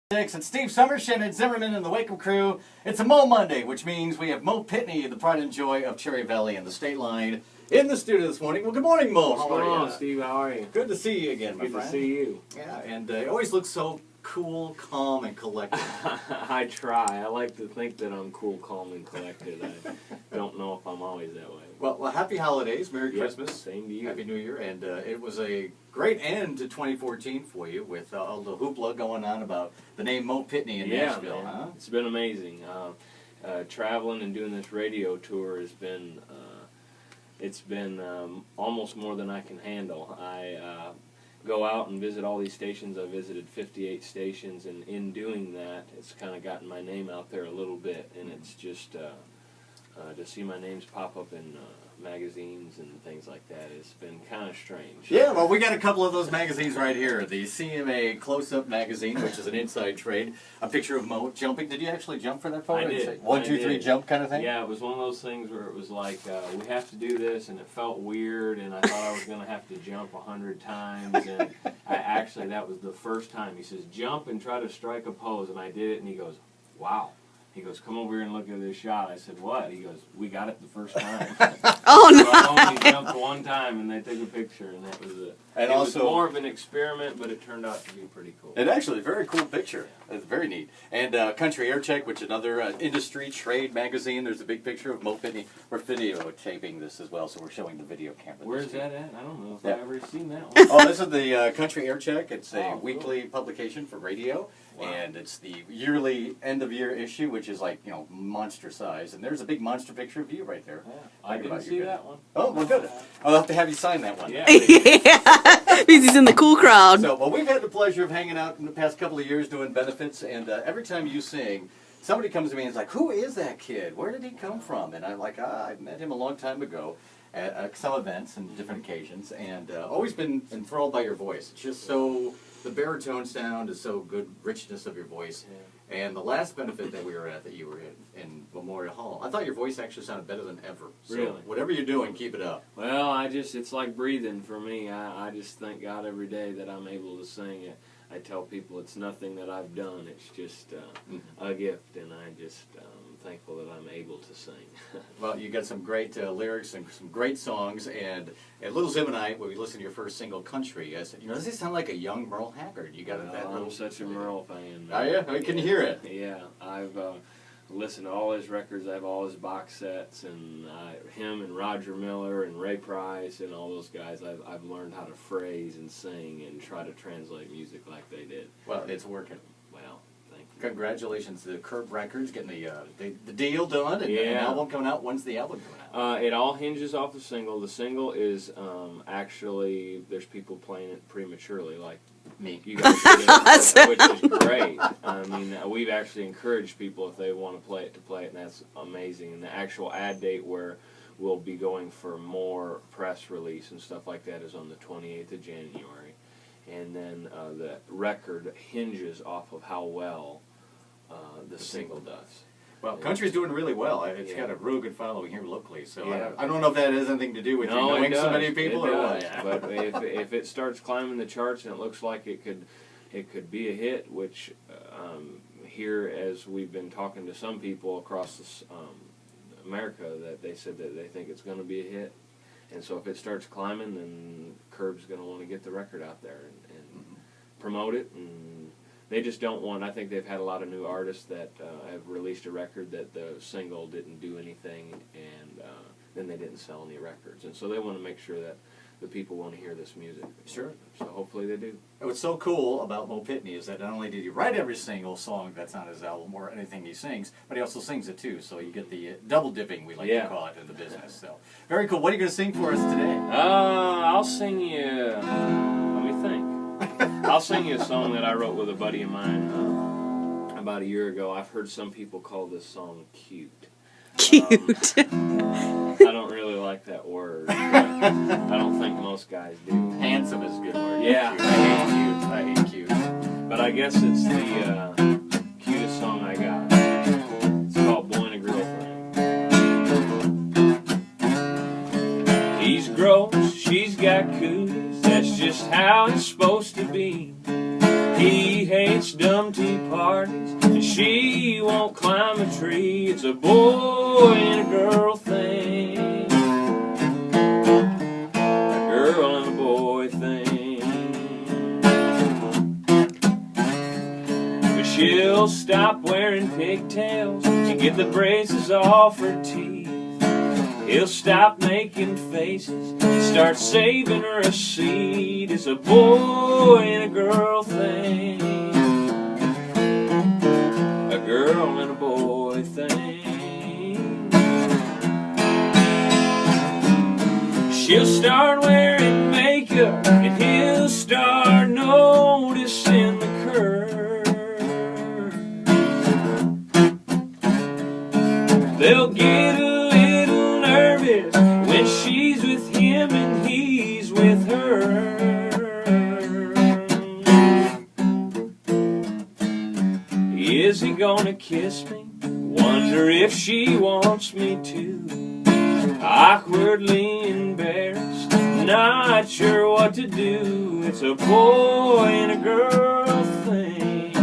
And Steve Summers, Shannon Zimmerman, and the Waco crew. It's a Mo Monday, which means we have Mo Pitney, the pride and joy of Cherry Valley and the state line, in the studio this morning. Well, good morning, Mo. What's going on, Steve? How are you? Good to see you again, my friend. Good to see you. Yeah, and it always looks so cool, calm, and collected. I try. I like to think that I'm cool, calm, and collected. I don't know if I'm always that way. Well, happy holidays, Merry Christmas. Same to you. Happy New Year, and it was a great end to 2014 for you with all the hoopla going on about the name Mo Pitney in Nashville, man. huh? It's been amazing. Traveling and doing this radio tour has been, it's been almost more than I can handle. I go out and visit all these stations. I visited 58 stations, and in doing that, it's kind of gotten my name out there a little bit, and it's just to see my names pop up in magazines and things like that, it's been kind of strange. Yeah, well, we got a couple of those magazines right here. The CMA Close-Up magazine, which is an inside trade. A picture of Mo jumping. Did you actually jump for that photo? I did. 1, 2, 3, jump kind of thing? Yeah, it was one of those things where it was like, we have to do this, and it felt weird, and I thought I was going to have to jump 100 times, and that was the first time. He says, jump and try to strike a pose, and I did it, and he goes, wow. He goes, come over here and look at this shot. I said, what? He goes, we got it the first time. Oh, no. So I only jumped one time, and they took a picture, and that was it. And it also, was more of an experiment, but it turned out to be pretty cool. It actually, very cool picture. It's very neat. And Country Air Check, which is another industry trade magazine. There's a big picture of Mo Pitney. We're videotaping this as well, so we're showing the video camera. Where's that at? I don't know if I've ever seen that one. Oh, this is the Country Air Check. It's a weekly publication for radio. Wow. And it's the yearly end-of-year issue, which is like, monster size. And there's a big monster picture of you right there. Yeah, I didn't see that one. Oh, well, good. I'll have to have you sign that one. Yeah. Yeah, because he's in the cool crowd. So, well, we've had the pleasure of hanging out in the past couple of years doing benefits, and every time you sing, somebody comes to me and is like, who is that kid? Where did he come from? And I'm like, I met him a long time ago at some events and different occasions, and always been enthralled by your voice. It's just so... The baritone sound is so good, richness of your voice. Yeah. And the last benefit that we were at, that you were in Memorial Hall, I thought your voice actually sounded better than ever. So really? Whatever you're doing, keep it up. Well, it's like breathing for me. I just thank God every day that I'm able to sing it. I tell people it's nothing that I've done. It's just a gift, and I just thankful that I'm able to sing. Well, you got some great lyrics and some great songs, and at Little Zim and I, when we listened to your first single, Country, I said, does this sound like a young Merle Haggard? You got that little... I'm such a Merle fan. Are you? I can hear it. Yeah, I've listened to all his records. I have all his box sets, and him and Roger Miller and Ray Price and all those guys. I've learned how to phrase and sing and try to translate music like they did. Well, it's working. Well, thank you. Congratulations to Curb Records getting the deal done and an album coming out. When's the album coming out? It all hinges off the single. The single is actually, there's people playing it prematurely, like me. You guys are doing, which is great. I mean, we've actually encouraged people, if they want to play it, and that's amazing. And the actual ad date where we'll be going for more press release and stuff like that is on the 28th of January. And then the record hinges off of how well the single does. Well, country's doing really well. It's got a real good following here locally. So yeah. I don't know if that has anything to do with you knowing so many people or what. But if it starts climbing the charts and it looks like it could be a hit, which here, as we've been talking to some people across America, that they said that they think it's going to be a hit. And so if it starts climbing, then Curb's going to want to get the record out there and promote it. And they just don't want, I think they've had a lot of new artists that have released a record that the single didn't do anything, and then they didn't sell any records. And so they want to make sure that the people want to hear this music. Sure. So hopefully they do. What's so cool about Mo Pitney is that not only did he write every single song that's on his album or anything he sings, but he also sings it too. So you get the double dipping, we like to call it in the business. So very cool. What are you going to sing for us today? I'll sing you. Let me think. I'll sing you a song that I wrote with a buddy of mine about a year ago. I've heard some people call this song cute. Cute. I don't really like that word. I don't think most guys do. Handsome is a good word. Yeah. I hate cute. But I guess it's the cutest song I got. It's called Boy and a Girlfriend. He's gross, she's got cooties. That's just how it's supposed to be. He hates dumb tea parties, and she won't climb a tree. It's a boy and a girl thing. A girl and a boy thing. But she'll stop wearing pigtails and get the braces off her teeth. He'll stop making faces and start saving her a seat. It's a boy and a girl thing. A girl and a boy thing. She'll start wearing makeup and he'll start noticing the curve. They'll get a when she's with him and he's with her. Is he gonna kiss me? Wonder if she wants me to. Awkwardly embarrassed, not sure what to do. It's a boy and a girl thing.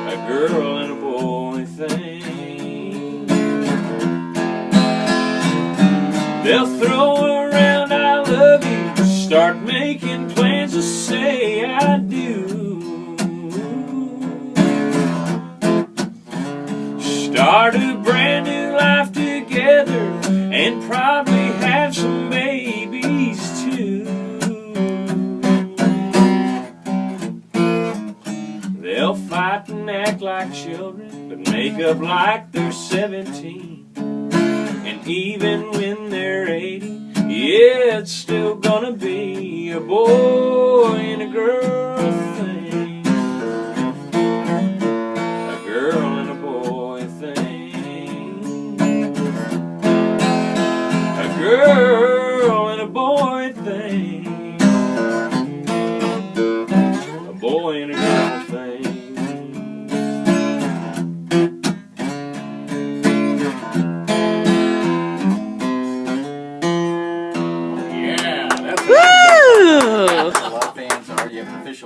A girl and a boy thing. They'll throw around I love you, start making plans to say I do. Start a brand new life together and probably have some babies too. They'll fight and act like children, but make up like they're 17. And even when they're 80, yeah, it's still gonna be a boy and a girl thing. A girl and a boy thing. A girl and a boy thing. A boy and a girl thing.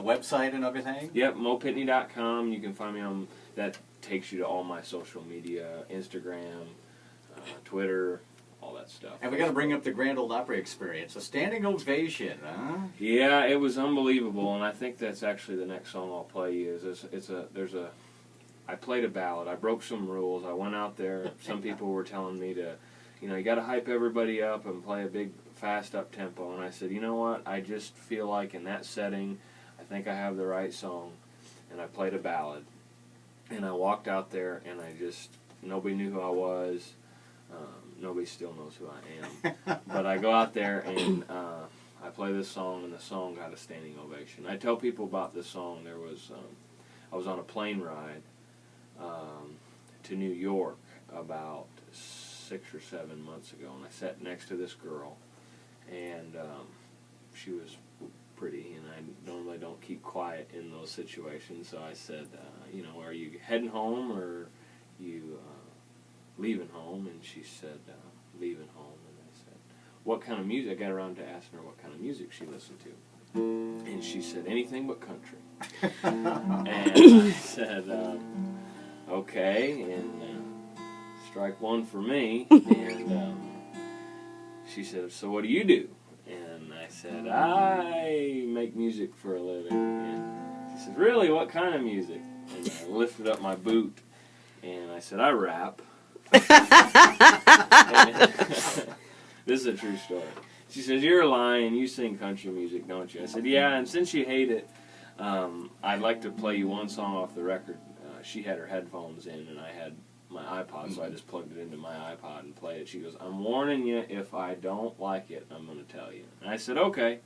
Website and everything? Yep, mopitney.com. You can find me on, that takes you to all my social media, Instagram, Twitter, all that stuff. And we got to bring up the Grand Ole Opry experience. A standing ovation, huh? Yeah, it was unbelievable, and I think that's actually the next song I'll play you. I played a ballad. I broke some rules. I went out there. Some people were telling me to, you got to hype everybody up and play a big, fast up tempo. And I said, you know what? I just feel like in that setting, I think I have the right song, and I played a ballad. And I walked out there, and nobody knew who I was. Nobody still knows who I am. But I go out there, and I play this song, and the song got a standing ovation. I tell people about this song. I was on a plane ride to New York about 6 or 7 months ago, and I sat next to this girl, and she was pretty, and I normally don't keep quiet in those situations, so I said, are you heading home or you leaving home? And she said, leaving home. And I said, what kind of music? I got around to asking her what kind of music she listened to, and she said, anything but country. And I said, okay, and strike one for me. And she said, so what do you do? And I said, I make music for a living. And she said, really? What kind of music? And I lifted up my boot, and I said, I rap. This is a true story. She says, you're lying. You sing country music, don't you? I said, yeah, and since you hate it, I'd like to play you one song off the record. She had her headphones in, and I had my iPod, so I just plugged it into my iPod and played it. She goes, I'm warning you, if I don't like it, I'm going to tell you. And I said, okay.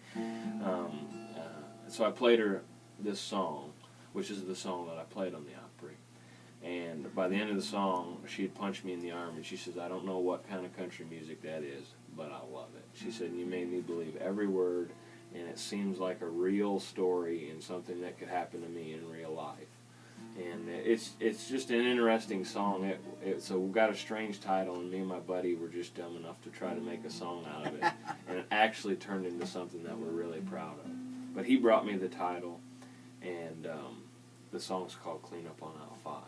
So I played her this song, which is the song that I played on the Opry. And by the end of the song, she had punched me in the arm, and she says, I don't know what kind of country music that is, but I love it. She said, you made me believe every word, and it seems like a real story and something that could happen to me in real life. And it's just an interesting song. It's got a strange title, and me and my buddy were just dumb enough to try to make a song out of it. And it actually turned into something that we're really proud of. But he brought me the title, and the song's called Clean Up on Aisle 5.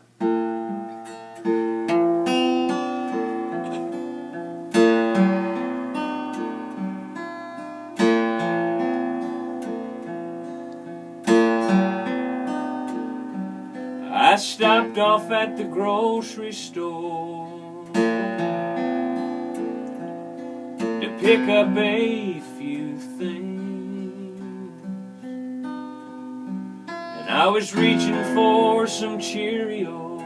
I stopped off at the grocery store to pick up a few things, and I was reaching for some Cheerios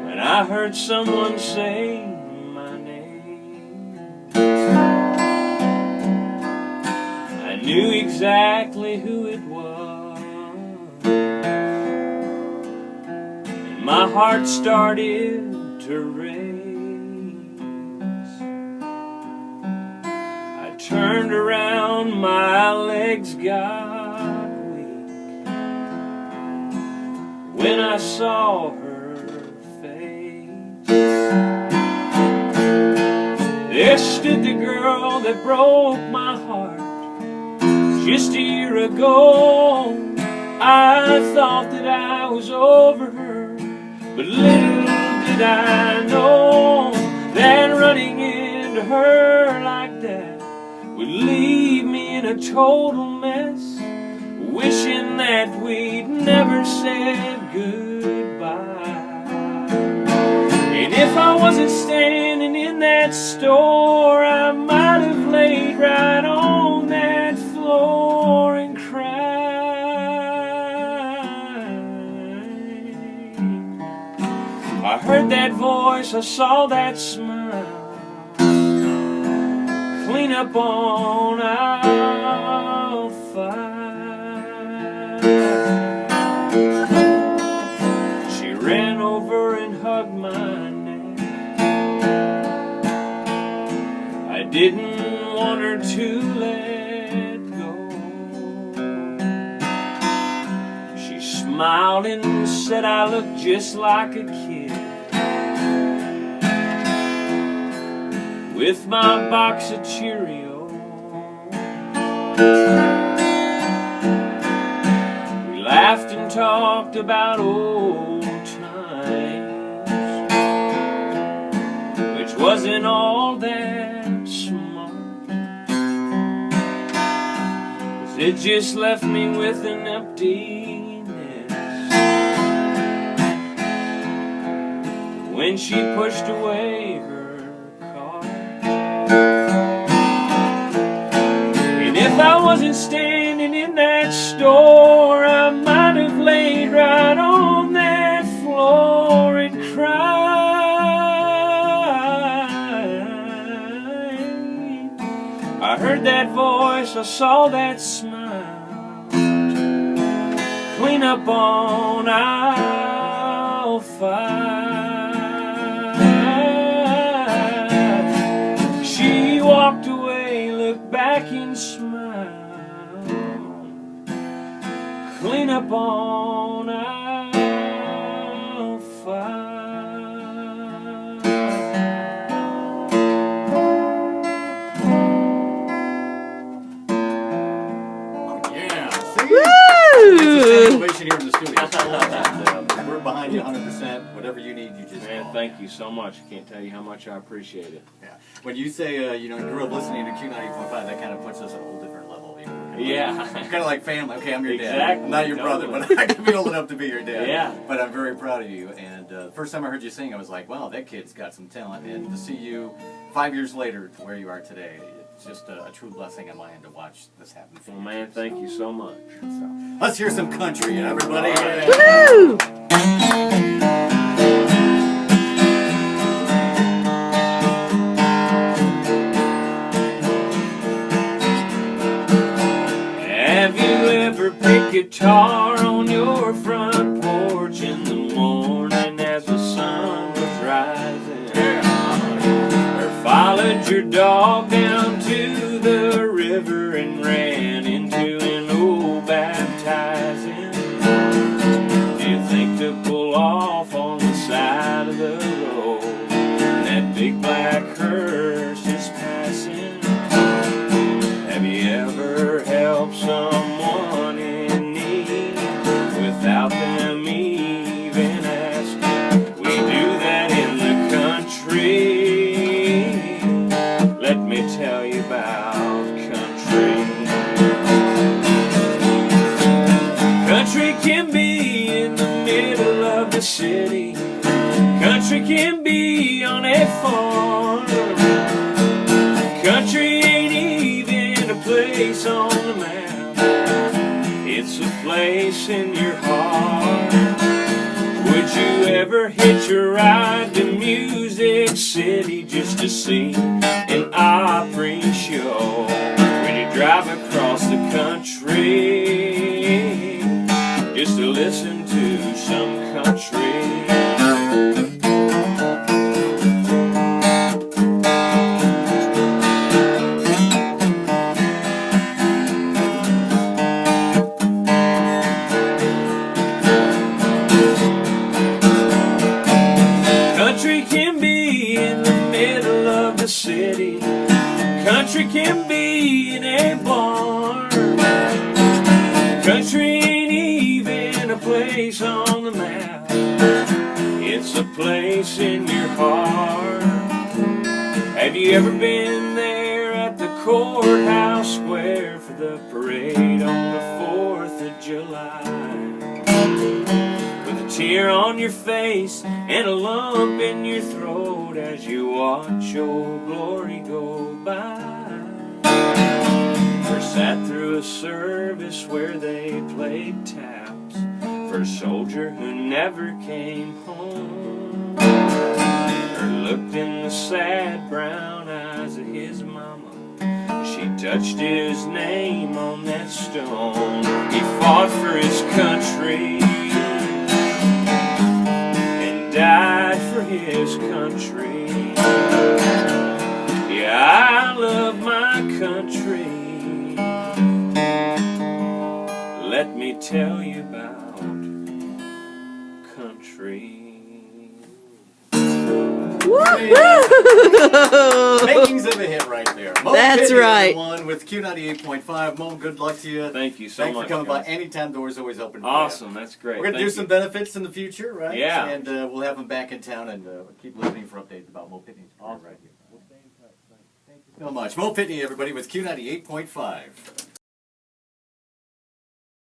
when I heard someone say my name. I knew exactly who it was. My heart started to race. I turned around, my legs got weak when I saw her face. There stood the girl that broke my heart just a year ago. I thought that I was over her, but little did I know that running into her like that would leave me in a total mess, wishing that we'd never said goodbye. And if I wasn't standing in that store, I might have laid right on that floor and cried. I heard that voice, I saw that smile, clean up on aisle 5. She ran over and hugged my neck. I didn't want her to let go. She smiled and said I looked just like a kid with my box of Cheerios. We laughed and talked about old times, which wasn't all that smart, 'cause it just left me with an emptiness when she pushed away her. And if I wasn't standing in that store, I might have laid right on that floor and cried. I heard that voice, I saw that smile, clean up on aisle 5. She walked away, looked back and smiled, clean up on aisle 5. Yeah, see? Woo! Ovation here in the studio. We're behind you 100%. Whatever you need, you just Man, call. thank you so much. I can't tell you how much I appreciate it. Yeah. When you say you grew up listening to Q98.5, that kind of puts us at a whole different level. Yeah. Kind of like family. Okay, I'm your dad. Exactly, I'm not your brother, totally. but I can be old enough to be your dad. Yeah. But I'm very proud of you. And the first time I heard you sing, I was like, wow, that kid's got some talent. And to see you 5 years later to where you are today, it's just a true blessing on my end to watch this happen for Well, you. man, thank you so much. So, let's hear some country, everybody. All right. Woo! Have you ever picked guitar on your front porch in the morning as the sun was rising? Or followed your dog down to the river and ran into an old baptizing? Do you think to pull off on the side of the road? That big black hearse is passing. Have you ever helped someone city. Country can be on a farm. Country ain't even a place on the map. It's a place in your heart. Would you ever hitch a ride to Music City just to see an Opry show? Would you drive across the country just to listen to some country? Country can be in the middle of the city. Country can be in a barn. Country ain't even a place on the map. It's a place in your heart. Have you ever been there at the courthouse square for the parade on the 4th of July? With a tear on your face and a lump in your throat as you watch Old Glory go by. First sat through a service where they played taps for a soldier who never came home, or looked in the sad brown eyes of his mama. She touched his name on that stone. He fought for his country and died for his country. Yeah, I love my country. Let me tell you about country. Makings of a hit right there. Mo That's Pitney, right. everyone, with Q98.5. Mo, good luck to you. Thank you so Thanks much. for coming guys. by. Anytime, doors always open for Awesome, you. that's great. We're going to do Thank some you. benefits in the future, right? Yeah. And we'll have them back in town and keep listening for updates about Mo Pitney. Awesome. Right here. We'll stay in touch. Thank you so much. Mo Pitney, everybody, with Q98.5.